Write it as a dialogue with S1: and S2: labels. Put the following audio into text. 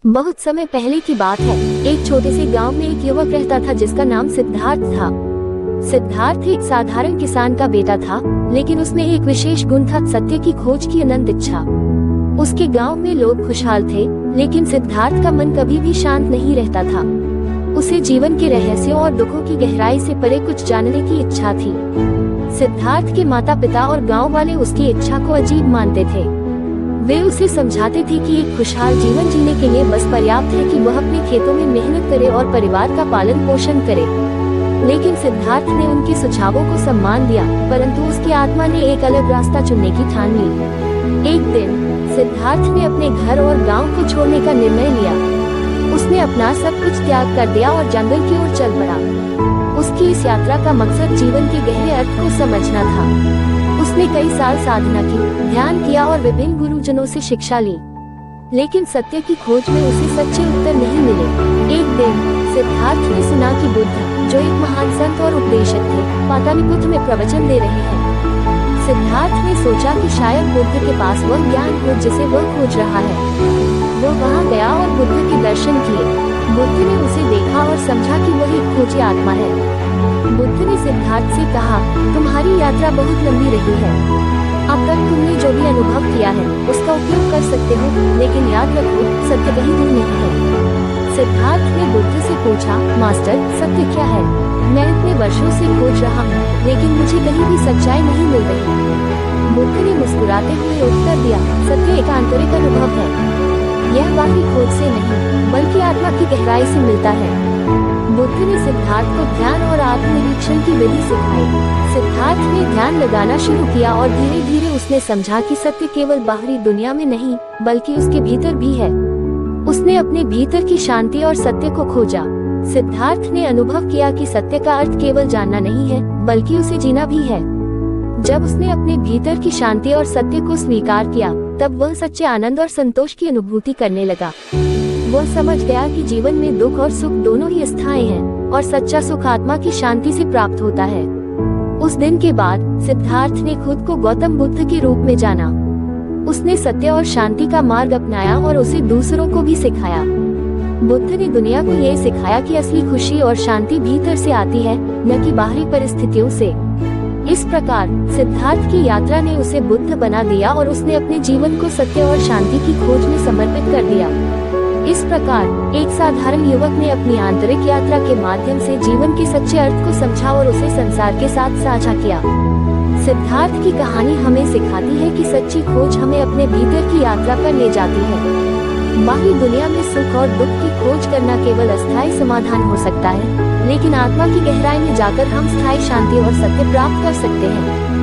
S1: बहुत समय पहले की बात है। एक छोटे से गांव में एक युवक रहता था जिसका नाम सिद्धार्थ था। सिद्धार्थ एक साधारण किसान का बेटा था, लेकिन उसमें एक विशेष गुण था, सत्य की खोज की अनंत इच्छा। उसके गांव में लोग खुशहाल थे, लेकिन सिद्धार्थ का मन कभी भी शांत नहीं रहता था। उसे जीवन के रहस्यों और दुखों की गहराई से परे कुछ जानने की इच्छा थी। सिद्धार्थ के माता पिता और गांव वाले उसकी इच्छा को अजीब मानते थे। वे उसे समझाते थे कि एक खुशहाल जीवन जीने के लिए बस पर्याप्त है कि वह अपने खेतों में मेहनत करे और परिवार का पालन पोषण करे। लेकिन सिद्धार्थ ने उनके सुझावों को सम्मान दिया, परंतु उसकी आत्मा ने एक अलग रास्ता चुनने की ठान ली। एक दिन सिद्धार्थ ने अपने घर और गांव को छोड़ने का निर्णय लिया। उसने अपना सब कुछ त्याग कर दिया और जंगल की ओर चल पड़ा। उसकी इस यात्रा का मकसद जीवन के गहरे अर्थ को समझना था। उसने कई साल साधना की, ध्यान किया और विभिन्न गुरुजनों से शिक्षा ली, लेकिन सत्य की खोज में उसे सच्चे उत्तर नहीं मिले। एक दिन सिद्धार्थ ने सुना कि बुद्ध, जो एक महान संत और उपदेशक थे, पाटलिपुत्र में प्रवचन दे रहे हैं। सिद्धार्थ ने सोचा कि शायद बुद्ध के पास वह ज्ञान हो जिसे वह खोज रहा है। वो वहां गया और बुद्ध के दर्शन किए। बुद्ध ने उसे देखा और समझा कि वह एक खोजी आत्मा है। बुद्ध ने सिद्धार्थ से कहा, तुम्हारी यात्रा बहुत लंबी रही है। अब तक तुमने जो भी अनुभव किया है उसका उपयोग कर सकते हो, लेकिन याद रखो, सत्य कहीं दूर नहीं है। सिद्धार्थ ने बुद्ध से पूछा, मास्टर, सत्य क्या है? मैं इतने वर्षों से खोज रहा हूँ, लेकिन मुझे कहीं भी सच्चाई नहीं मिल रही। बुद्ध ने मुस्कुराते हुए उत्तर दिया, सत्य एक आंतरिक अनुभव है। यह बाहरी खोज से नहीं, बल्कि आत्मा की गहराई से मिलता है। बुद्ध ने सिद्धार्थ को ध्यान और आत्मनिरीक्षण की विधि सिखाई। सिद्धार्थ ने ध्यान लगाना शुरू किया और धीरे धीरे उसने समझा कि सत्य केवल बाहरी दुनिया में नहीं, बल्कि उसके भीतर भी है। उसने अपने भीतर की शांति और सत्य को खोजा। सिद्धार्थ ने अनुभव किया कि सत्य का अर्थ केवल जानना नहीं है, बल्कि उसे जीना भी है। जब उसने अपने भीतर की शांति और सत्य को स्वीकार किया, तब वह सच्चे आनंद और संतोष की अनुभूति करने लगा। वह समझ गया कि जीवन में दुख और सुख दोनों ही अस्थायी हैं, और सच्चा सुख आत्मा की शांति से प्राप्त होता है। उस दिन के बाद सिद्धार्थ ने खुद को गौतम बुद्ध के रूप में जाना। उसने सत्य और शांति का मार्ग अपनाया और उसे दूसरों को भी सिखाया। बुद्ध ने दुनिया को ये सिखाया कि असली खुशी और शांति भीतर से आती है, न कि बाहरी परिस्थितियों से। इस प्रकार सिद्धार्थ की यात्रा ने उसे बुद्ध बना दिया और उसने अपने जीवन को सत्य और शांति की खोज में समर्पित कर दिया। इस प्रकार एक साधारण युवक ने अपनी आंतरिक यात्रा के माध्यम से जीवन के सच्चे अर्थ को समझा और उसे संसार के साथ साझा किया। सिद्धार्थ की कहानी हमें सिखाती है कि सच्ची खोज हमें अपने भीतर की यात्रा पर ले जाती है। बाहरी दुनिया में सुख और दुख की खोज करना केवल अस्थायी समाधान हो सकता है, लेकिन आत्मा की गहराई में जाकर हम स्थायी शांति और सत्य प्राप्त कर सकते हैं।